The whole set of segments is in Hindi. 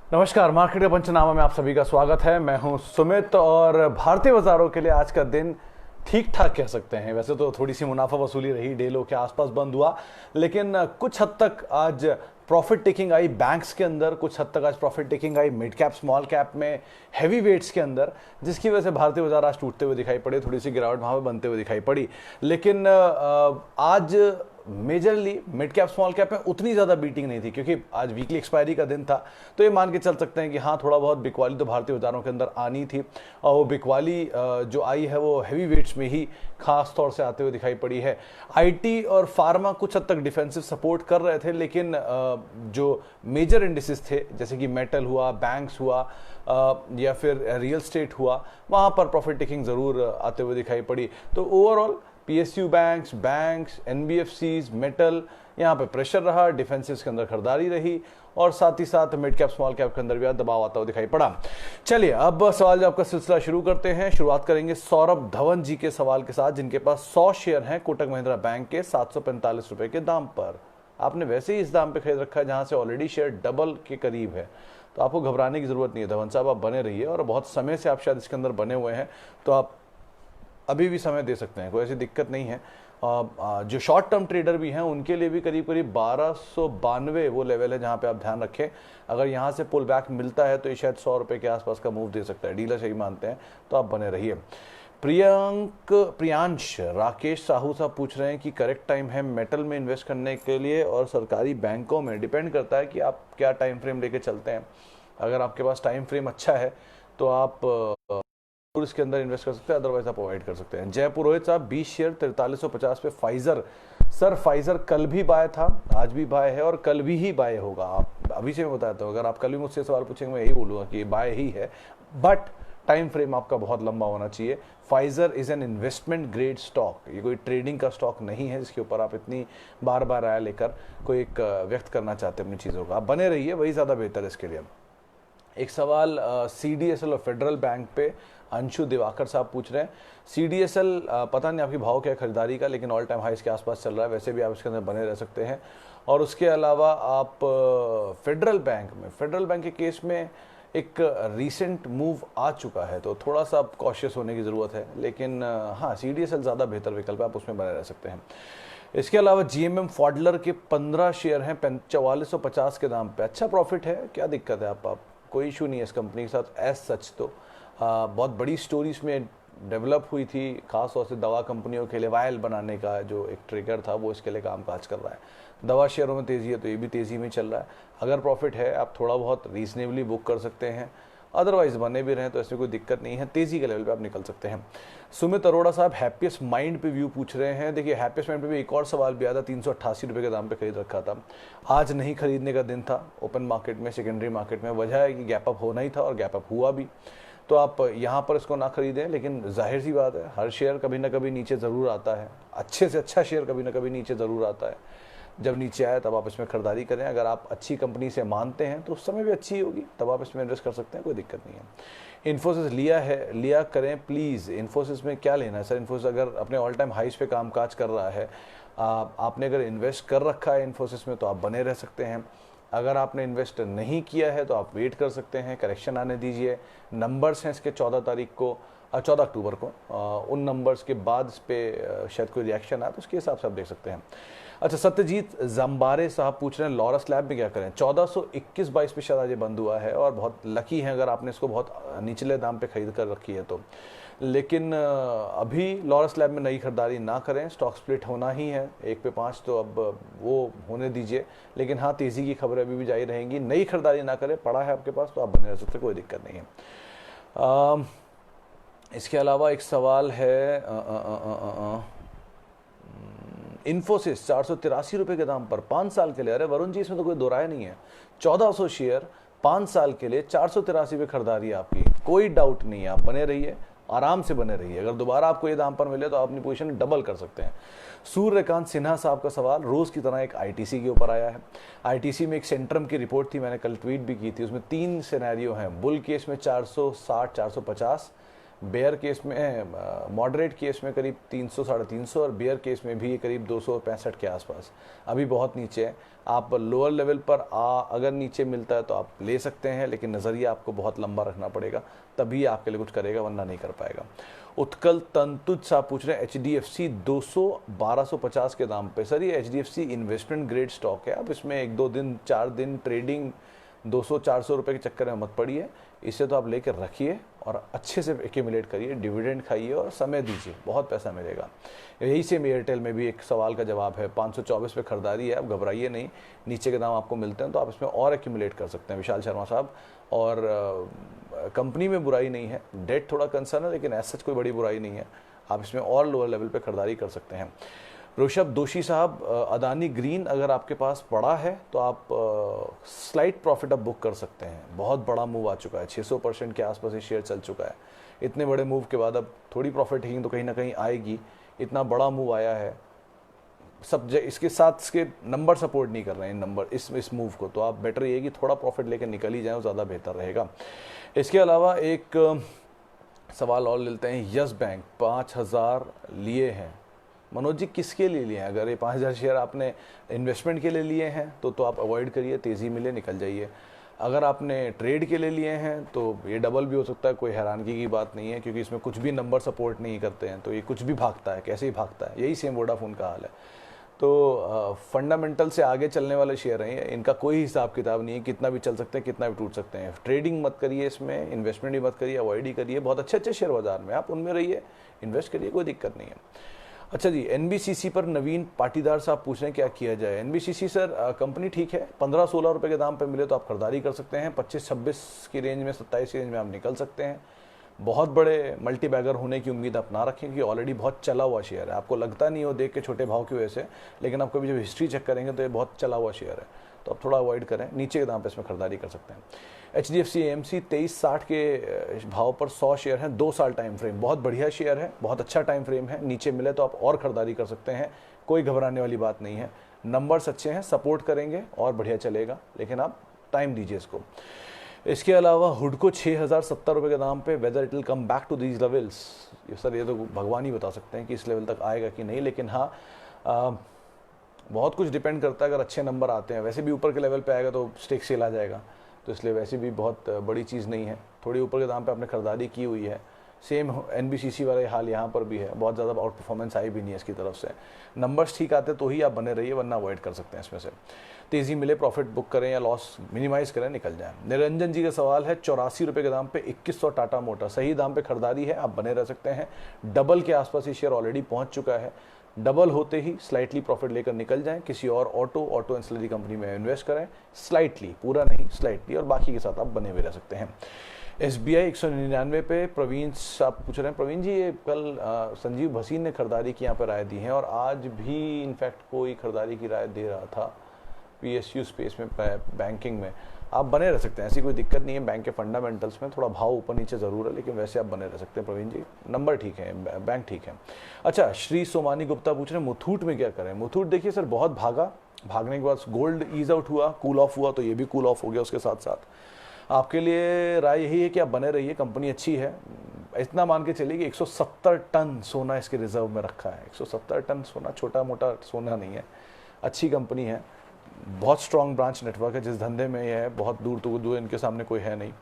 नमस्कार, मार्केट के पंचनामा में आप सभी का स्वागत है। मैं हूं सुमित और भारतीय बाजारों के लिए आज का दिन ठीक ठाक कह सकते हैं। वैसे तो थोड़ी सी मुनाफा वसूली रही, डे लो के आसपास बंद हुआ, लेकिन कुछ हद तक आज प्रॉफिट टेकिंग आई बैंक्स के अंदर, कुछ हद तक आज profit taking I mid cap small cap में, हैवी वेट्स के अंदर, जिसकी वजह से भारतीय बाजार आज टूटते हुए दिखाई पड़े, थोड़ी सी गिरावट वहां पे बनते हुए दिखाई पड़ी। लेकिन आज majorly mid cap small cap में उतनी ज़्यादा बीटिंग नहीं थी, क्योंकि आज वीकली एक्सपायरी का दिन था। तो ये मान के चल सकते हैं कि हाँ, थोड़ा बहुत बिकवाली तो भारतीय बाजारों के अंदर आनी थी, और वो बिकवाली जो आई है वो हैवी वेट्स में ही खास तौर से आते हुए दिखाई पड़ी है। आईटी और फार्मा कुछ हद तक डिफेंसिव सपोर्ट कर रहे थे, लेकिन जो मेजर इंडिसेस थे, जैसे कि मेटल हुआ, बैंक्स हुआ, या फिर रियल स्टेट हुआ, वहाँ पर प्रॉफिट टेकिंग ज़रूर आते हुए दिखाई पड़ी। तो overall PSU banks, NBFCs, metal, यहाँ पे प्रेशर रहा, डिफेंसिव्स के अंदर खरीदारी रही, और साथ ही साथ मिड कैप स्मॉल कैप के अंदर भी दबाव आता हुआ दिखाई पड़ा। चलिए अब सवाल जवाब का सिलसिला शुरू करते हैं। शुरुआत करेंगे सौरभ धवन जी के सवाल के साथ, जिनके पास 100 शेयर हैं कोटक महिंद्रा बैंक के 745 रुपए के दाम पर। आपने वैसे ही इस दाम पे खरीद रखा है जहां से ऑलरेडी शेयर डबल के करीब है, तो आपको घबराने की जरूरत नहीं है। धवन साहब, आप बने रहिए, और बहुत समय से आप शायद इसके अंदर बने हुए हैं, तो आप अभी भी समय दे सकते हैं, कोई ऐसी दिक्कत नहीं है। जो शॉर्ट टर्म ट्रेडर भी हैं उनके लिए भी करीब करीब 1292 वो लेवल है जहां पे आप ध्यान रखें। अगर यहां से पुल बैक मिलता है तो ये शायद 100 रुपए के आसपास का मूव दे सकता है, डीलर सही मानते हैं, तो आप बने रहिए। प्रियांश राकेश साहू साहब पूछ रहे हैं कि करेक्ट टाइम है मेटल में इन्वेस्ट करने के लिए और सरकारी बैंकों में। डिपेंड करता है कि आप क्या टाइम फ्रेम लेके चलते हैं। अगर आपके पास टाइम फ्रेम अच्छा है तो आप इसके अंदर इन्वेस्ट कर सकते हैं, अदरवाइज आप अवॉइड कर सकते हैं। जय पुरोहित साहब, 20 शेयर 4350 पे फाइजर। सर फाइजर कल भी बाय था, आज भी बाय है, और कल भी ही बाय होगा। आप अभी से मैं बताता हूँ, अगर आप कल भी मुझसे सवाल पूछेंगे मैं यही बोलूँगा कि बाय ही है, बट टाइम फ्रेम आपका बहुत लंबा होना चाहिए। Pfizer is an investment grade stock, ये कोई ट्रेडिंग का स्टॉक नहीं है जिसके ऊपर आप इतनी बार बार राय लेकर कोई एक व्यक्त करना चाहते हैं अपनी चीज़ों का। आप बने रहिए, वही ज़्यादा बेहतर है इसके लिए। एक सवाल सीडीएसएल और फेडरल बैंक पे अंशु दिवाकर साहब पूछ रहे हैं। सीडीएसएल पता नहीं आपकी भाव क्या है खरीदारी का, लेकिन ऑल टाइम हाई इसके आसपास चल रहा है, वैसे भी आप इसके अंदर बने रह सकते हैं। और उसके अलावा आप फेडरल बैंक के केस में एक रीसेंट मूव आ चुका है, तो थोड़ा सा आप कॉशियस होने की ज़रूरत है, लेकिन हाँ, सीडीएसएल ज़्यादा बेहतर विकल्प है, आप उसमें बने रह सकते हैं। इसके अलावा जीएमएम फॉडलर के 15 शेयर हैं 4450 के दाम पे। अच्छा प्रॉफिट है, क्या दिक्कत है? आप कोई इशू नहीं है इस कंपनी के साथ एज सच। तो बहुत बड़ी स्टोरी इसमें डेवलप हुई थी, खास तौर से दवा कंपनियों के लिए वायल बनाने का जो एक ट्रिगर था वो इसके लिए काम काज कर रहा है। दवा शेयरों में तेज़ी है तो ये भी तेज़ी में चल रहा है। अगर प्रॉफिट है आप थोड़ा बहुत रीजनेबली बुक कर सकते हैं, अदरवाइज बने भी रहें तो ऐसी कोई दिक्कत नहीं है, तेज़ी के लेवल पे आप निकल सकते हैं। सुमित अरोड़ा साहब हैप्पीएस्ट माइंड पे व्यू पूछ रहे हैं। देखिए, हैप्पीएस्ट माइंड पे भी एक और सवाल भी आया था, 388 रुपये के दाम पे खरीद रखा था। आज नहीं खरीदने का दिन था ओपन मार्केट में, सेकेंडरी मार्केट में। वजह है कि गैप अप होना ही था और गैप अप हुआ भी, तो आप यहाँ पर इसको ना खरीदें। लेकिन जाहिर सी बात है, हर शेयर कभी ना कभी नीचे ज़रूर आता है, अच्छे से अच्छा शेयर कभी ना कभी नीचे ज़रूर आता है। जब नीचे आए तब आप इसमें खरीदारी करें। अगर आप अच्छी कंपनी से मानते हैं तो उस समय भी अच्छी होगी, तब आप इसमें इन्वेस्ट कर सकते हैं, कोई दिक्कत नहीं है। इन्फोसिस लिया करें प्लीज़। इन्फोसिस में क्या लेना है सर? इन्फोसिस अगर अपने ऑल टाइम हाइस पे कामकाज कर रहा है, आपने अगर इन्वेस्ट कर रखा है इन्फोसिस में तो आप बने रह सकते हैं। अगर आपने इन्वेस्ट नहीं किया है तो आप वेट कर सकते हैं, करेक्शन आने दीजिए। नंबर्स हैं इसके 14 अक्टूबर को, उन नंबर्स के बाद इस पर शायद कोई रिएक्शन आए तो उसके हिसाब से आप देख सकते हैं। अच्छा, सत्यजीत जम्बारे साहब पूछ रहे हैं लॉरस लैब में क्या करें। 1421-22 पे शायद आज ये बंद हुआ है, और बहुत लकी है अगर आपने इसको बहुत निचले दाम पे खरीद कर रखी है तो। लेकिन अभी लॉरस लैब में नई खरीदारी ना करें, स्टॉक स्प्लिट होना ही है 1 पे 5, तो अब वो होने दीजिए। लेकिन हाँ, तेज़ी की खबरें अभी भी जारी रहेंगी। नई खरीदारी ना करें, पड़ा है आपके पास तो आप बने रह सकते, कोई दिक्कत नहीं है। इसके अलावा एक सवाल है, इन्फोसिस 483 रुपये के दाम पर 5 साल के लिए। अरे वरुण जी, इसमें तो कोई दो राय नहीं है। 1400 शेयर 5 साल के लिए 483 पे खरीदारी है आपकी, कोई डाउट नहीं है। आप बने रहिए, आराम से बने रहिए। अगर दोबारा आपको ये दाम पर मिले तो आप अपनी पोजीशन डबल कर सकते हैं। सूर्यकांत सिन्हा साहब का सवाल रोज की तरह एक आईटीसी के ऊपर आया है। आईटीसी में एक सेंट्रम की रिपोर्ट थी, मैंने कल ट्वीट भी की थी। उसमें 3 सिनेरियो हैं। बुल केस में 460 450, बेयर केस में, मॉडरेट केस में करीब 300 साढ़े 300 और बेयर केस में भी करीब 265 के आसपास, अभी बहुत नीचे है। आप लोअर लेवल पर अगर नीचे मिलता है तो आप ले सकते हैं, लेकिन नज़रिया आपको बहुत लंबा रखना पड़ेगा, तभी आपके लिए कुछ करेगा, वरना नहीं कर पाएगा। उत्कल तंतुज साहब पूछ रहे हैं HDFC 200 1250 के दाम पे। सर ये HDFC इन्वेस्टमेंट ग्रेड स्टॉक है, आप इसमें 1-2 दिन 4 दिन ट्रेडिंग 200-400 रुपये के चक्कर में मत पड़िए। इसे तो आप लेकर रखिए और अच्छे से एक्यूमुलेट करिए, डिविडेंड खाइए और समय दीजिए, बहुत पैसा मिलेगा। यही से एयरटेल में भी एक सवाल का जवाब है, 524 पे खरीदारी है, आप घबराइए नहीं, नीचे के दाम आपको मिलते हैं तो आप इसमें और एक्यूमुलेट कर सकते हैं विशाल शर्मा साहब। और कंपनी में बुराई नहीं है, डेट थोड़ा कंसर्न है, लेकिन ऐसा कोई बड़ी बुराई नहीं है, आप इसमें और लोअर लेवल पे खरीदारी कर सकते हैं। ऋषभ दोषी साहब, अदानी ग्रीन अगर आपके पास पड़ा है तो आप स्लाइट प्रॉफिट अब बुक कर सकते हैं। बहुत बड़ा मूव आ चुका है, 600% के आसपास ये शेयर चल चुका है। इतने बड़े मूव के बाद अब थोड़ी प्रॉफिट टेकिंग तो कहीं ना कहीं आएगी, इतना बड़ा मूव आया है, सब इसके साथ इसके नंबर सपोर्ट नहीं कर रहे हैं नंबर इस मूव को, तो आप बेटर ये कि थोड़ा प्रॉफिट लेकर निकल ही जाएं, वो ज़्यादा बेहतर रहेगा। इसके अलावा एक सवाल और लेते हैं, यस बैंक 5000 लिए हैं। मनोज जी किसके लिए लिए हैं? अगर ये 5000 शेयर आपने इन्वेस्टमेंट के लिए लिए हैं तो आप अवॉइड करिए, तेज़ी मिले निकल जाइए। अगर आपने ट्रेड के लिए लिए हैं तो ये डबल भी हो सकता है, कोई हैरानगी की बात नहीं है, क्योंकि इसमें कुछ भी नंबर सपोर्ट नहीं करते हैं, तो ये कुछ भी भागता है, कैसे ही भागता है। यही सेम वोडाफोन का हाल है। तो फंडामेंटल से आगे चलने वाले शेयर हैं, इनका कोई हिसाब किताब नहीं है, कितना भी चल सकते हैं, कितना भी टूट सकते हैं। ट्रेडिंग मत करिए इसमें, इन्वेस्टमेंट भी मत करिए, अवॉइड ही करिए। बहुत अच्छे अच्छे शेयर बाजार में आप उनमें रहिए, इन्वेस्ट करिए, कोई दिक्कत नहीं है। अच्छा जी, NBCC पर नवीन पाटीदार साहब पूछ रहे हैं क्या किया जाए। NBCC सर कंपनी ठीक है, 15-16 रुपए के दाम पे मिले तो आप खरीदारी कर सकते हैं, 25-26 की रेंज में, 27 की रेंज में आप निकल सकते हैं। बहुत बड़े मल्टी बैगर होने की उम्मीद आप ना रखें, क्योंकि ऑलरेडी बहुत चला हुआ शेयर है। आपको लगता नहीं हो देख के छोटे भाव की वजह से, लेकिन आप कभी जब हिस्ट्री चेक करेंगे तो ये बहुत चला हुआ शेयर है, तो आप थोड़ा अवॉइड करें, नीचे के दाम पे इसमें खरीदारी कर सकते हैं। HDFC AMC 2360 के भाव पर 100 शेयर हैं, 2 साल टाइम फ्रेम, बहुत बढ़िया शेयर है, बहुत अच्छा टाइम फ्रेम है। नीचे मिले तो आप और खरीदारी कर सकते हैं, कोई घबराने वाली बात नहीं है। नंबर्स अच्छे हैं, सपोर्ट करेंगे और बढ़िया चलेगा, लेकिन आप टाइम दीजिए इसको। इसके अलावा हुडको 6070 रुपये के दाम पे, whether it will come back to these levels, ये सर ये तो भगवान ही बता सकते हैं कि इस लेवल तक आएगा कि नहीं, लेकिन हाँ बहुत कुछ डिपेंड करता है। अगर अच्छे नंबर आते हैं, वैसे भी ऊपर के लेवल पे आएगा तो स्टेक सेल आ जाएगा, तो इसलिए वैसे भी बहुत बड़ी चीज़ नहीं है। थोड़ी ऊपर के दाम पे आपने खरीदारी की हुई है, सेम NBCC वाले हाल यहाँ पर भी है, बहुत ज़्यादा आउट परफॉर्मेंस आई भी नहीं है इसकी तरफ से। नंबर्स ठीक आते तो ही आप बने रहिए, वरना अवॉइड कर सकते हैं इसमें से। तेज़ी मिले प्रॉफिट बुक करें या लॉस मिनिमाइज करें, निकल जाएं। निरंजन जी का सवाल है, 84 रुपये के दाम पे 2100 टाटा मोटर, सही दाम पे खरीदारी है, आप बने रह सकते हैं। डबल के आसपास ये शेयर ऑलरेडी पहुँच चुका है, डबल होते ही स्लाइटली प्रॉफिट लेकर निकल जाएं, किसी और ऑटो एंसिलरी कंपनी में इन्वेस्ट करें, स्लाइटली, पूरा नहीं स्लाइटली, और बाकी के साथ आप बने हुए रह सकते हैं। SBI 199 पे प्रवीण साहब पूछ रहे हैं, प्रवीण जी ये कल संजीव भसीन ने खरीदारी की यहाँ पर राय दी है, और आज भी इनफैक्ट कोई खरीदारी की राय दे रहा था PSU स्पेस में, बैंकिंग में। आप बने रह सकते हैं, ऐसी कोई दिक्कत नहीं है। बैंक के फंडामेंटल्स में थोड़ा भाव ऊपर नीचे ज़रूर है, लेकिन वैसे आप बने रह सकते हैं प्रवीण जी, नंबर ठीक है, बैंक ठीक है। अच्छा, श्री सोमानी गुप्ता पूछ रहे हैं मुथूट में क्या करें। मुथूट देखिए सर बहुत भागा, भागने के बाद गोल्ड ईज आउट हुआ, कूल ऑफ हुआ, तो ये भी कूल ऑफ हो गया उसके साथ साथ। आपके लिए राय यही है कि आप बने रहिए, कंपनी अच्छी है। इतना मान के चलिए कि 170 टन सोना इसके रिजर्व में रखा है। 170 टन सोना छोटा मोटा सोना नहीं है, अच्छी कंपनी है, बहुत स्ट्रॉन्ग ब्रांच नेटवर्क है, जिस धंधे में ये है बहुत दूर तो दूर इनके सामने कोई है नहीं,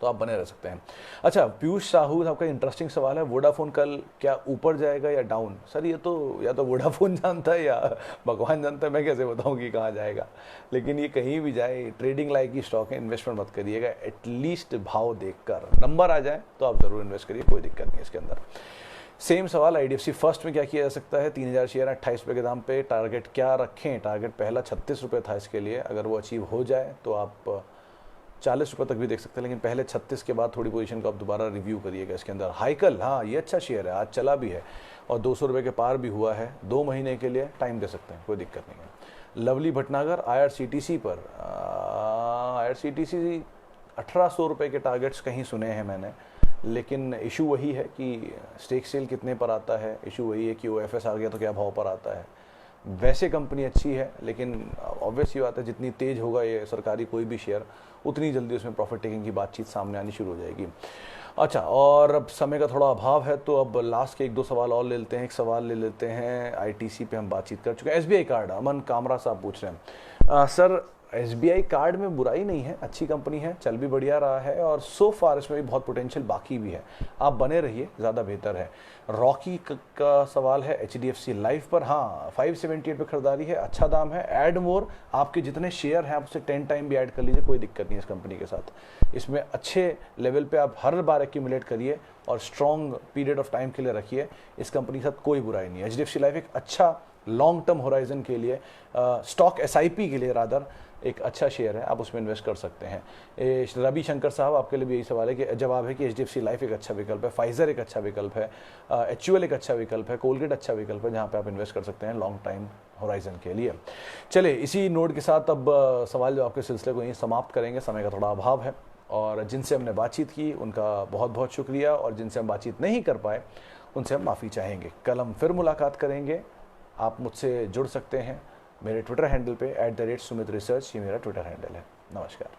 तो आप बने रह सकते हैं। अच्छा, पीयूष साहू आपका इंटरेस्टिंग सवाल है, वोडाफोन कल क्या ऊपर जाएगा या डाउन। सर ये तो या तो वोडाफोन जानता है या भगवान जानता है, मैं कैसे बताऊं कि कहाँ जाएगा, लेकिन ये कहीं भी जाए ट्रेडिंग लायक की स्टॉक है, इन्वेस्टमेंट मत करिएगा, एटलीस्ट भाव देखकर, नंबर आ जाए तो आप ज़रूर इन्वेस्ट करिए, कोई दिक्कत नहीं इसके अंदर। सेम सवाल IDFC फर्स्ट में क्या किया जा सकता है, 3000 शेयर 28 रुपये के दाम पे, टारगेट क्या रखें। टारगेट पहला 36 रुपये था इसके लिए, अगर वो अचीव हो जाए तो आप 40 रुपये तक भी देख सकते हैं, लेकिन पहले 36 के बाद थोड़ी पोजीशन को आप दोबारा रिव्यू करिएगा इसके अंदर। हाइकल, हाँ ये अच्छा शेयर है, आज चला भी है और 200 रुपये के पार भी हुआ है, 2 महीने के लिए टाइम दे सकते हैं, कोई दिक्कत नहीं है। लवली भटनागर IRCTC पर, IRCTC 1800 रुपये के टारगेट्स कहीं सुने हैं मैंने, लेकिन इशू वही है कि स्टेक सेल कितने पर आता है, इशू वही है कि OFS आ गया तो क्या भाव पर आता है। वैसे कंपनी अच्छी है, लेकिन ऑब्वियस ही बात है जितनी तेज होगा ये सरकारी कोई भी शेयर, उतनी जल्दी उसमें प्रॉफिट टेकिंग की बातचीत सामने आनी शुरू हो जाएगी। अच्छा, और अब समय का थोड़ा अभाव है तो अब लास्ट के 1-2 सवाल और ले लेते हैं। एक सवाल ले लेते हैं, आईटीसी पे हम बातचीत कर चुके हैं। एसबीआई कार्ड, अमन कामरा साहब पूछ रहे हैं, सर एसबीआई कार्ड में बुराई नहीं है, अच्छी कंपनी है, चल भी बढ़िया रहा है और सो फार इसमें भी बहुत पोटेंशियल बाकी भी है, आप बने रहिए, ज़्यादा बेहतर है। रॉकी का सवाल है एचडीएफसी लाइफ पर, हाँ 578 पे खरीदारी है, अच्छा दाम है, ऐड मोर, आपके जितने शेयर हैं आप उसे 10 टाइम भी ऐड कर लीजिए, कोई दिक्कत नहीं है इस कंपनी के साथ। इसमें अच्छे लेवल पे आप हर बार एक्यूमुलेट करिए और स्ट्रॉन्ग पीरियड ऑफ टाइम के लिए रखिए, इस कंपनी के साथ कोई बुराई नहीं है। एचडीएफसी लाइफ एक अच्छा लॉन्ग टर्म होराइजन के लिए, स्टॉक एसआईपी के लिए रादर एक अच्छा शेयर है, आप उसमें इन्वेस्ट कर सकते हैं। रवि शंकर साहब, आपके लिए भी यही सवाल है कि जवाब है कि एचडीएफसी लाइफ एक अच्छा विकल्प है, फाइजर एक अच्छा विकल्प है, एचयूएल एक अच्छा विकल्प है, कोलगेट अच्छा विकल्प है, जहाँ पे आप इन्वेस्ट कर सकते हैं लॉन्ग टाइम होराइजन के लिए। चलिए इसी नोट के साथ अब सवाल जवाब के सिलसिले को यहीं समाप्त करेंगे, समय का थोड़ा अभाव है, और जिनसे हमने बातचीत की उनका बहुत बहुत शुक्रिया, और जिनसे हम बातचीत नहीं कर पाए उनसे हम माफ़ी चाहेंगे। कल हम फिर मुलाकात करेंगे। आप मुझसे जुड़ सकते हैं मेरे ट्विटर हैंडल पे @सुमित रिसर्च, ये मेरा ट्विटर हैंडल है। नमस्कार।